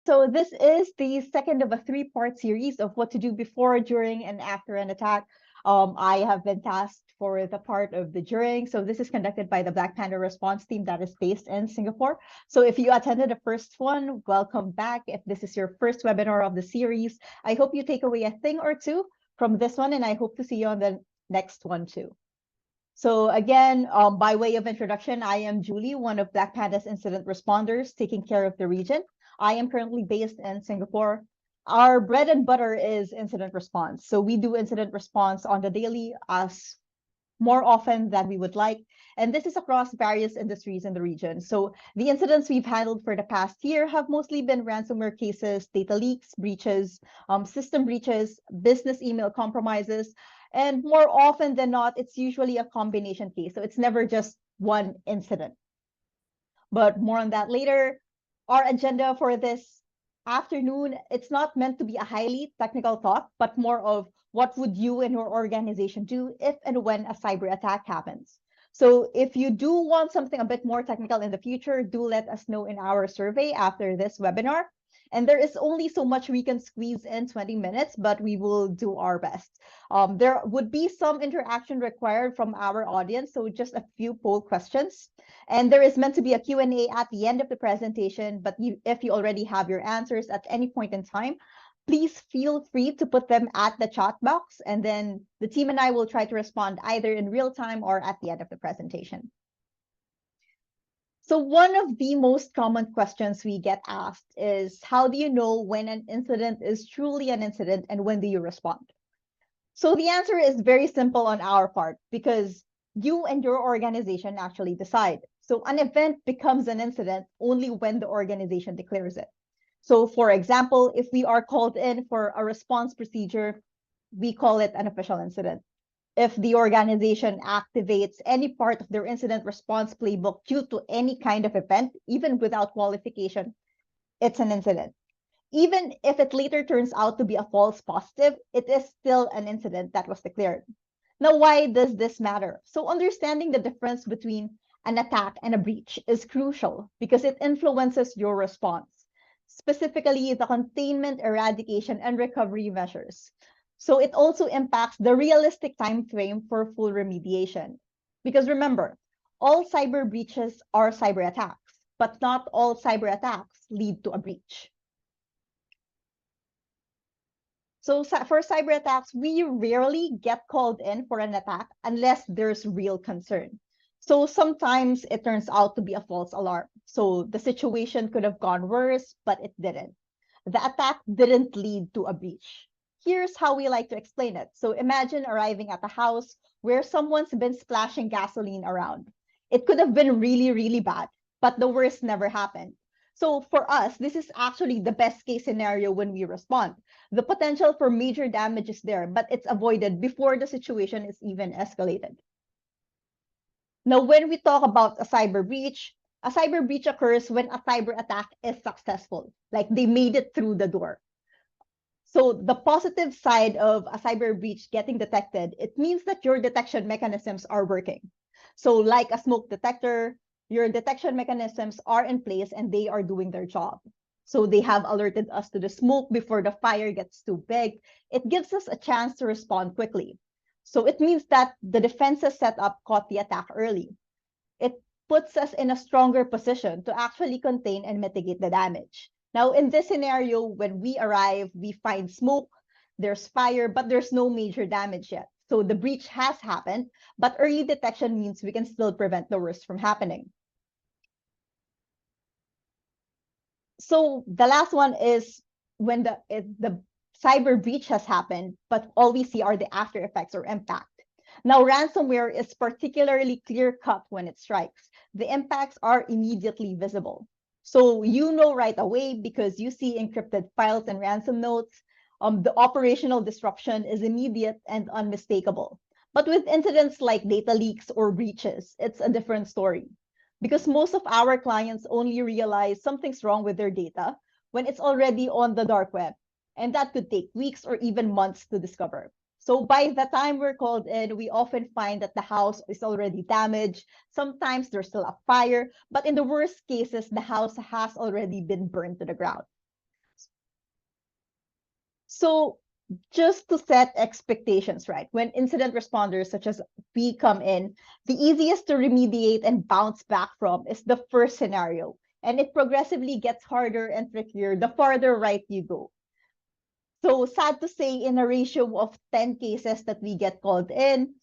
So this is the second of a three-part series of what to do before, during, and after an attack. I have been tasked for the part of the during. So this is conducted by the Blackpanda response team that is based in Singapore. So if you attended the first one, welcome back. If this is your first webinar of the series, I hope you take away a thing or two from this one, and I hope to see you on the next one too. So again, by way of introduction, I am Julie, one of Blackpanda's incident responders taking care of the region. I am currently based in Singapore. Our bread and butter is incident response. So we do incident response on the daily as more often than we would like. And this is across various industries in the region. So the incidents we've handled for the past year have mostly been ransomware cases, data leaks, breaches, system breaches, business email compromises. And more often than not, it's usually a combination case. So it's never just one incident. But more on that later. Our agenda for this afternoon, it's not meant to be a highly technical talk, but more of what would you and your organization do if and when a cyber attack happens. So if you do want something a bit more technical in the future, do let us know in our survey after this webinar. And there is only so much we can squeeze in 20 minutes, but we will do our best. There would be some interaction required from our audience, so just a few poll questions. And there is meant to be a Q&A at the end of the presentation, but if you already have your answers at any point in time, please feel free to put them at the chat box, and then the team and I will try to respond either in real time or at the end of the presentation. So one of the most common questions we get asked is, how do you know when an incident is truly an incident and when do you respond? So the answer is very simple on our part, because you and your organization actually decide. So an event becomes an incident only when the organization declares it. So for example, if we are called in for a response procedure, we call it an official incident. If the organization activates any part of their incident response playbook due to any kind of event, even without qualification, it's an incident. Even if it later turns out to be a false positive, it is still an incident that was declared. Now, why does this matter? So understanding the difference between an attack and a breach is crucial because it influences your response, specifically the containment, eradication, and recovery measures. So it also impacts the realistic time frame for full remediation. Because remember, all cyber breaches are cyber attacks, but not all cyber attacks lead to a breach. So for cyber attacks, we rarely get called in for an attack unless there's real concern. So sometimes it turns out to be a false alarm. So the situation could have gone worse, but it didn't. The attack didn't lead to a breach. Here's how we like to explain it. So imagine arriving at a house where someone's been splashing gasoline around. It could have been really, really bad, but the worst never happened. So for us, this is actually the best case scenario when we respond. The potential for major damage is there, but it's avoided before the situation is even escalated. Now, when we talk about a cyber breach occurs when a cyber attack is successful, like they made it through the door. So the positive side of a cyber breach getting detected, it means that your detection mechanisms are working. So like a smoke detector, your detection mechanisms are in place and they are doing their job. So they have alerted us to the smoke before the fire gets too big. It gives us a chance to respond quickly. So it means that the defenses set up caught the attack early. It puts us in a stronger position to actually contain and mitigate the damage. Now, in this scenario, when we arrive, we find smoke, there's fire, but there's no major damage yet. So the breach has happened, but early detection means we can still prevent the worst from happening. So the last one is when the cyber breach has happened, but all we see are the after effects or impact. Now, ransomware is particularly clear-cut when it strikes. The impacts are immediately visible. So you know right away because you see encrypted files and ransom notes. The operational disruption is immediate and unmistakable. But with incidents like data leaks or breaches, it's a different story. Because most of our clients only realize something's wrong with their data when it's already on the dark web. And that could take weeks or even months to discover. So by the time we're called in, we often find that the house is already damaged. Sometimes there's still a fire, but in the worst cases, the house has already been burned to the ground. So just to set expectations, right? When incident responders such as we come in, the easiest to remediate and bounce back from is the first scenario. And it progressively gets harder and trickier the farther right you go. So sad to say, in a ratio of 10 cases that we get called in,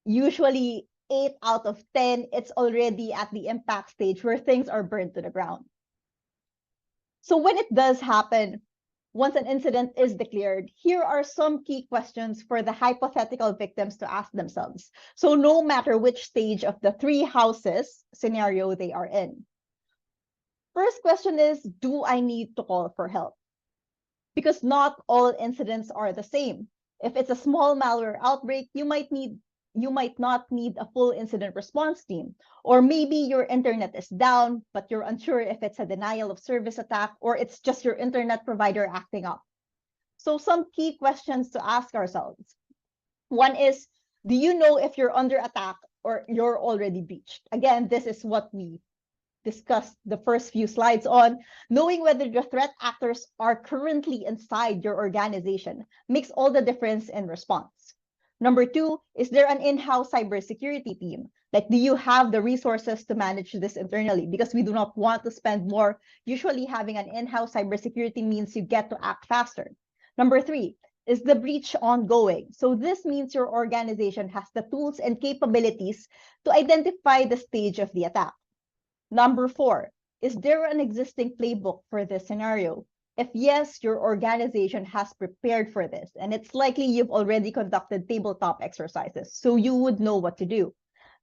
usually 8 out of 10, it's already at the impact stage where things are burned to the ground. So when it does happen, once an incident is declared, here are some key questions for the hypothetical victims to ask themselves. So no matter which stage of the three houses scenario they are in. First question is, do I need to call for help? Because not all incidents are the same. If it's a small malware outbreak, you might not need a full incident response team. Or maybe your internet is down, but you're unsure if it's a denial of service attack or it's just your internet provider acting up. So some key questions to ask ourselves. One is, do you know if you're under attack or you're already breached? Again, this is what we discussed the first few slides on. Knowing whether the threat actors are currently inside your organization makes all the difference in response. Number two, is there an in-house cybersecurity team? Like, do you have the resources to manage this internally? Because we do not want to spend more. Usually having an in-house cybersecurity means you get to act faster. Number three, is the breach ongoing? So this means your organization has the tools and capabilities to identify the stage of the attack. Number four, is there an existing playbook for this scenario? If yes, your organization has prepared for this, and it's likely you've already conducted tabletop exercises, so you would know what to do.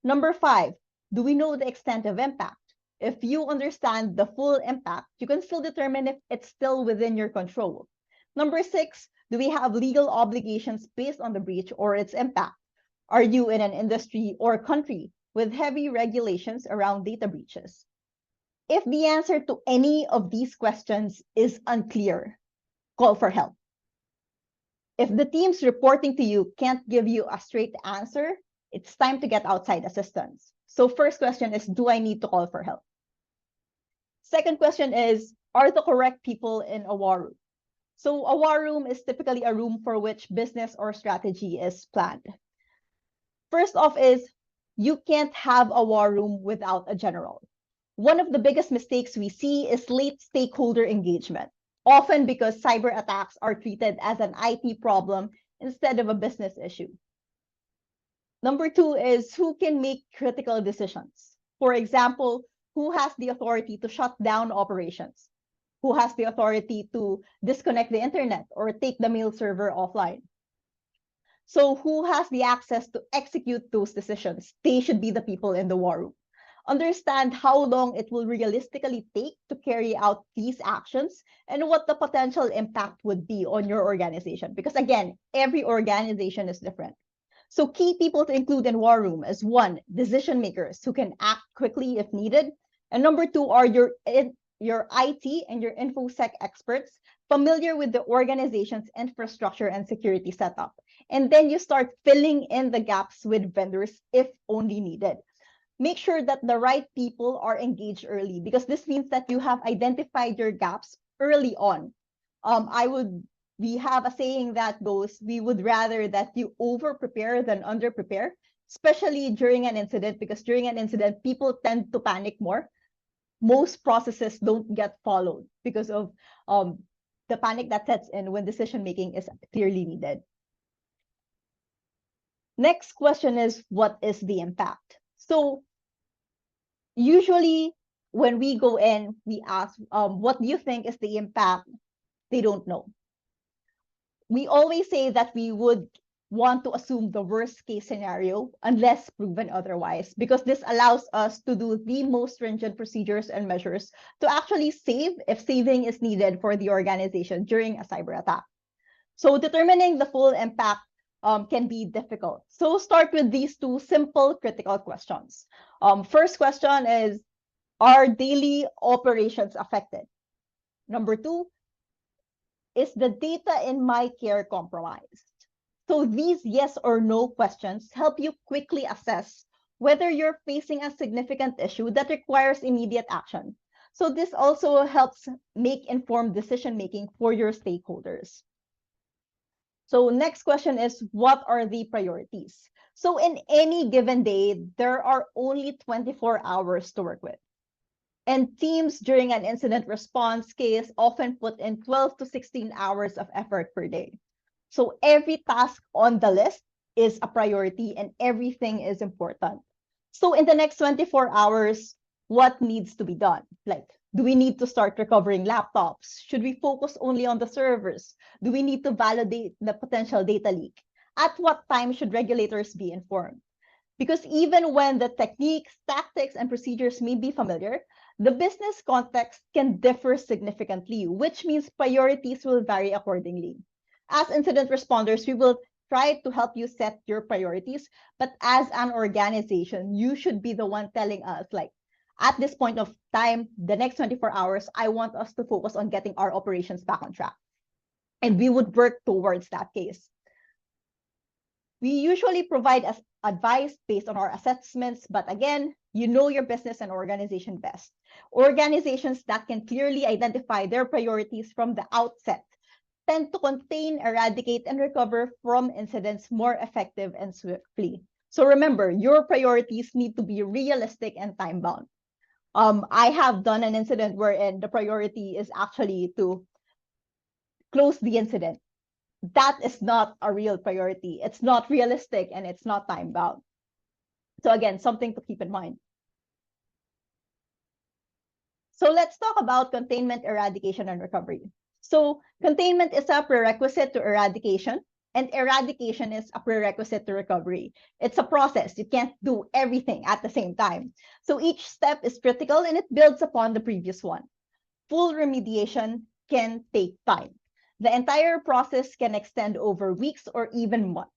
Number five, do we know the extent of impact? If you understand the full impact, you can still determine if it's still within your control. Number six, do we have legal obligations based on the breach or its impact? Are you in an industry or country with heavy regulations around data breaches? If the answer to any of these questions is unclear, call for help. If the teams reporting to you can't give you a straight answer, it's time to get outside assistance. So first question is, do I need to call for help? Second question is, are the correct people in a war room? So a war room is typically a room for which business or strategy is planned. First off is, you can't have a war room without a general. One of the biggest mistakes we see is late stakeholder engagement, often because cyber attacks are treated as an IT problem instead of a business issue. Number two is, who can make critical decisions? For example, who has the authority to shut down operations? Who has the authority to disconnect the internet or take the mail server offline? So who has the access to execute those decisions? They should be the people in the war room. Understand how long it will realistically take to carry out these actions and what the potential impact would be on your organization. Because again, every organization is different. So key people to include in war room is one, decision makers who can act quickly if needed. And number two are your IT and your InfoSec experts familiar with the organization's infrastructure and security setup. And then you start filling in the gaps with vendors if only needed. Make sure that the right people are engaged early, because this means that you have identified your gaps early on. We have a saying that goes, we would rather that you over prepare than under prepare, especially during an incident, because during an incident, people tend to panic more. Most processes don't get followed because of the panic that sets in when decision making is clearly needed. Next question is, what is the impact? So usually when we go in, we ask, what do you think is the impact? They don't know. We always say that we would want to assume the worst case scenario unless proven otherwise, because this allows us to do the most stringent procedures and measures to actually save if saving is needed for the organization during a cyber attack. So determining the full impact can be difficult. So start with these two simple critical questions. First question is, are daily operations affected? Number two, is the data in my care compromised? So these yes or no questions help you quickly assess whether you're facing a significant issue that requires immediate action. So this also helps make informed decision-making for your stakeholders. So next question is, what are the priorities? So in any given day, there are only 24 hours to work with. And teams during an incident response case often put in 12 to 16 hours of effort per day. So every task on the list is a priority and everything is important. So in the next 24 hours, what needs to be done? Like, do we need to start recovering laptops? Should we focus only on the servers? Do we need to validate the potential data leak? At what time should regulators be informed? Because even when the techniques, tactics, and procedures may be familiar, the business context can differ significantly, which means priorities will vary accordingly. As incident responders, we will try to help you set your priorities, but as an organization, you should be the one telling us, like, at this point of time, the next 24 hours, I want us to focus on getting our operations back on track. And we would work towards that case. We usually provide advice based on our assessments, but again, you know your business and organization best. Organizations that can clearly identify their priorities from the outset tend to contain, eradicate, and recover from incidents more effective and swiftly. So remember, your priorities need to be realistic and time-bound. I have done an incident wherein the priority is actually to close the incident. That is not a real priority. It's not realistic and it's not time bound. So again, something to keep in mind. So let's talk about containment, eradication, and recovery. So containment is a prerequisite to eradication, and eradication is a prerequisite to recovery. It's a process. You can't do everything at the same time. So each step is critical and it builds upon the previous one. Full remediation can take time. The entire process can extend over weeks or even months.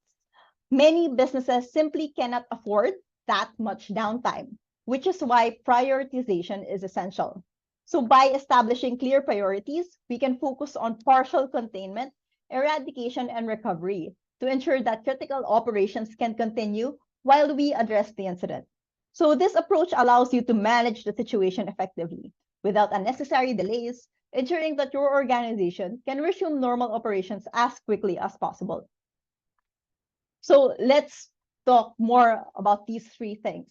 Many businesses simply cannot afford that much downtime, which is why prioritization is essential. So by establishing clear priorities, we can focus on partial containment, eradication, and recovery to ensure that critical operations can continue while we address the incident. So this approach allows you to manage the situation effectively without unnecessary delays, ensuring that your organization can resume normal operations as quickly as possible. So let's talk more about these three things.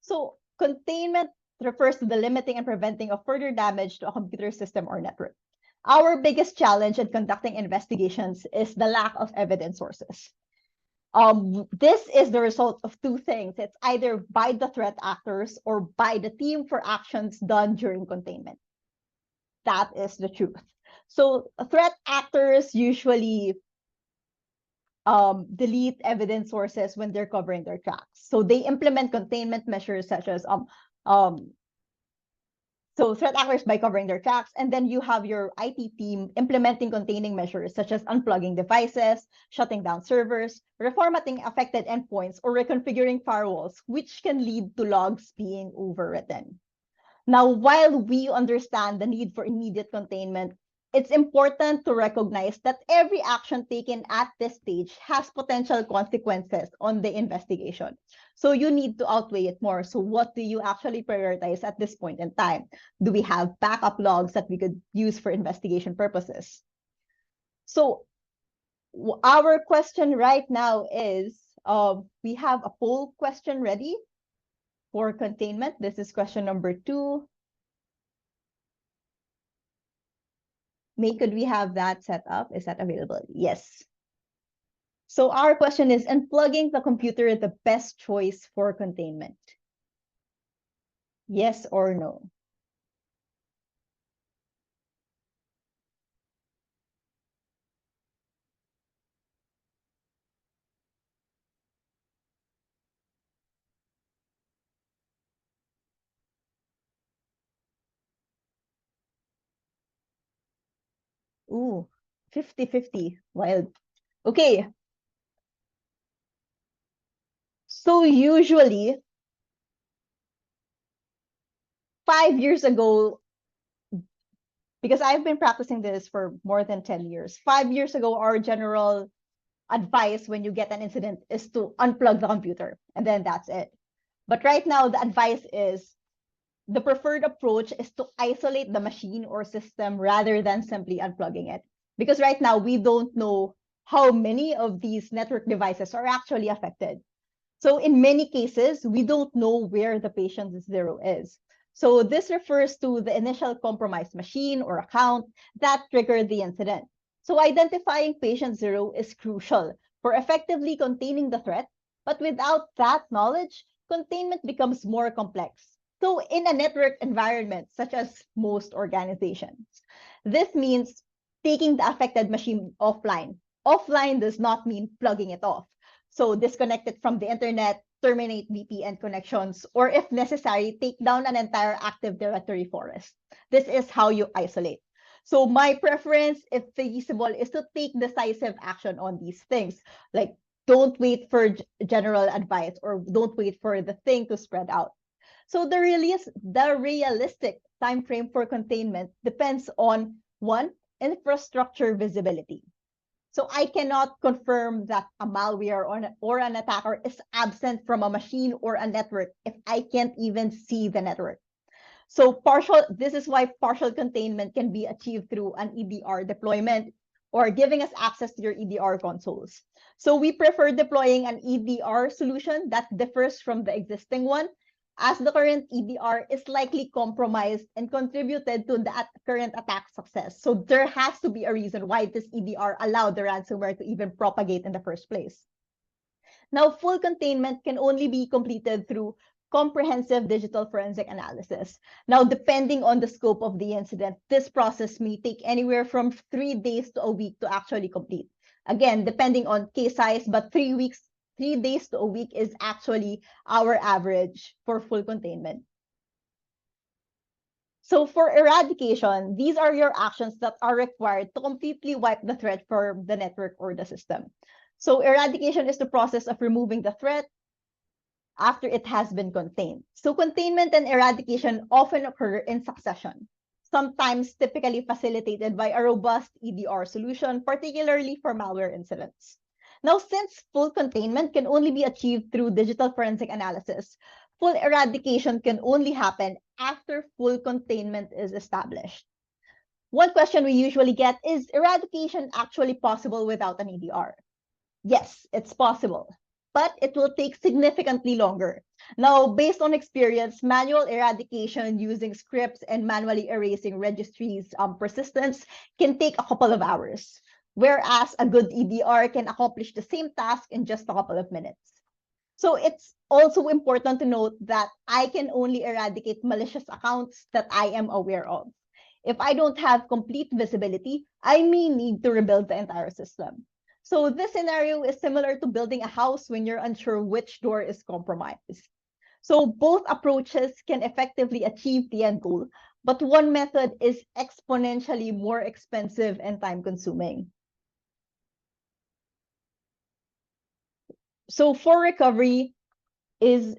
So containment refers to the limiting and preventing of further damage to a computer system or network. Our biggest challenge in conducting investigations is the lack of evidence sources. This is the result of two things. It's either by the threat actors or by the team for actions done during containment. That is the truth. So threat actors usually delete evidence sources when they're covering their tracks. So they implement containment measures such as so threat actors by covering their tracks, and then you have your IT team implementing containing measures such as unplugging devices, shutting down servers, reformatting affected endpoints, or reconfiguring firewalls, which can lead to logs being overwritten. Now, while we understand the need for immediate containment, it's important to recognize that every action taken at this stage has potential consequences on the investigation. So you need to outweigh it more. So what do you actually prioritize at this point in time? Do we have backup logs that we could use for investigation purposes? So our question right now is, we have a poll question ready for containment. This is question number 2. May, could we have that set up? Is that available? Yes. So our question is, unplugging the computer the best choice for containment? Yes or no? Ooh, 50-50. Wild. Okay. So usually 5 years ago, because I've been practicing this for more than 10 years, 5 years ago, our general advice when you get an incident is to unplug the computer, and then that's it. But right now, the advice is the preferred approach is to isolate the machine or system rather than simply unplugging it. Because right now, we don't know how many of these network devices are actually affected. So in many cases, we don't know where the patient zero is. So this refers to the initial compromised machine or account that triggered the incident. So identifying patient zero is crucial for effectively containing the threat, but without that knowledge, containment becomes more complex. So in a network environment, such as most organizations, this means taking the affected machine offline. Offline does not mean plugging it off. So disconnect it from the internet, terminate VPN connections, or if necessary, take down an entire Active Directory forest. This is how you isolate. So my preference, if feasible, is to take decisive action on these things. Like don't wait for general advice or don't wait for the thing to spread out. So the realistic time frame for containment depends on one, infrastructure visibility. So I cannot confirm that a malware or an attacker is absent from a machine or a network if I can't even see the network. So this is why partial containment can be achieved through an EDR deployment or giving us access to your EDR consoles. So we prefer deploying an EDR solution that differs from the existing one, as the current EDR is likely compromised and contributed to the current attack success. So there has to be a reason why this EDR allowed the ransomware to even propagate in the first place. Now, full containment can only be completed through comprehensive digital forensic analysis. Now, depending on the scope of the incident, this process may take anywhere from 3 days to a week to actually complete. Again, depending on case size, but 3 days to a week is actually our average for full containment. So for eradication, these are your actions that are required to completely wipe the threat from the network or the system. So eradication is the process of removing the threat after it has been contained. So containment and eradication often occur in succession, sometimes typically facilitated by a robust EDR solution, particularly for malware incidents. Now, since full containment can only be achieved through digital forensic analysis, full eradication can only happen after full containment is established. One question we usually get is eradication actually possible without an EDR? Yes, it's possible, but it will take significantly longer. Now, based on experience, manual eradication using scripts and manually erasing registries persistence can take a couple of hours, whereas a good EDR can accomplish the same task in just a couple of minutes. So it's also important to note that I can only eradicate malicious accounts that I am aware of. If I don't have complete visibility, I may need to rebuild the entire system. So this scenario is similar to building a house when you're unsure which door is compromised. So both approaches can effectively achieve the end goal, but one method is exponentially more expensive and time-consuming. So for recovery is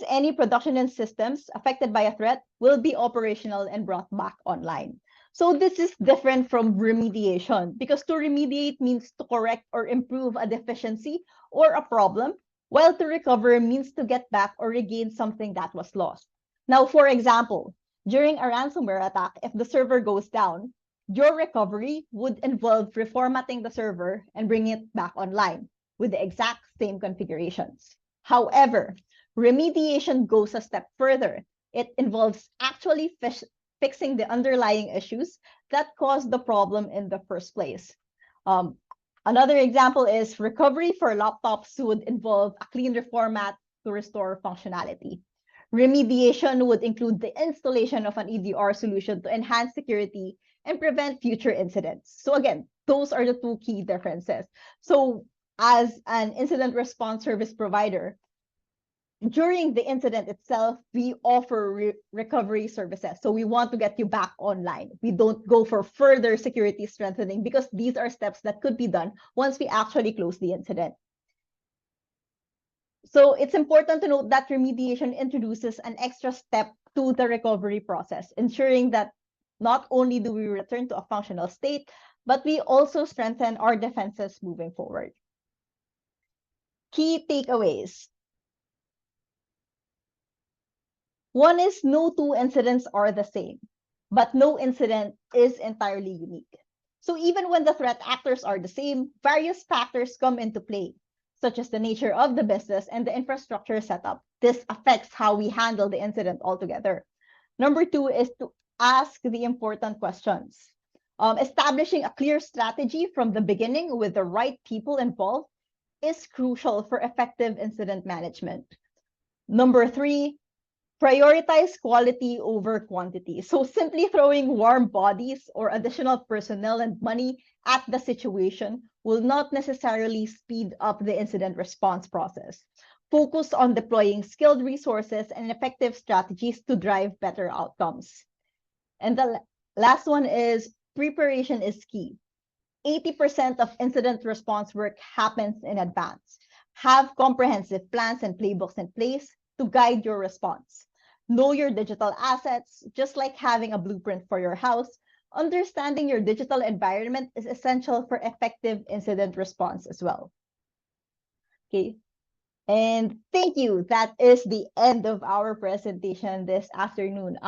any production and systems affected by a threat will be operational and brought back online. So this is different from remediation because to remediate means to correct or improve a deficiency or a problem, while to recover means to get back or regain something that was lost. Now, for example, during a ransomware attack, if the server goes down, your recovery would involve reformatting the server and bringing it back online with the exact same configurations. However, remediation goes a step further. It involves actually fixing the underlying issues that caused the problem in the first place. Another example is recovery for laptops would involve a clean reformat to restore functionality. Remediation would include the installation of an EDR solution to enhance security and prevent future incidents. So again, those are the two key differences. So as an incident response service provider, during the incident itself, we offer recovery services. So we want to get you back online. We don't go for further security strengthening because these are steps that could be done once we actually close the incident. So it's important to note that remediation introduces an extra step to the recovery process, ensuring that not only do we return to a functional state, but we also strengthen our defenses moving forward. Key takeaways. One is no two incidents are the same, but no incident is entirely unique. So even when the threat actors are the same, various factors come into play, such as the nature of the business and the infrastructure setup. This affects how we handle the incident altogether. Number two is to ask the important questions. Establishing a clear strategy from the beginning with the right people involved is crucial for effective incident management. Number three, prioritize quality over quantity. So simply throwing warm bodies or additional personnel and money at the situation will not necessarily speed up the incident response process. Focus on deploying skilled resources and effective strategies to drive better outcomes. And the last one is preparation is key. 80% of incident response work happens in advance. Have comprehensive plans and playbooks in place to guide your response. Know your digital assets, just like having a blueprint for your house. Understanding your digital environment is essential for effective incident response as well. Okay. And thank you. That is the end of our presentation this afternoon.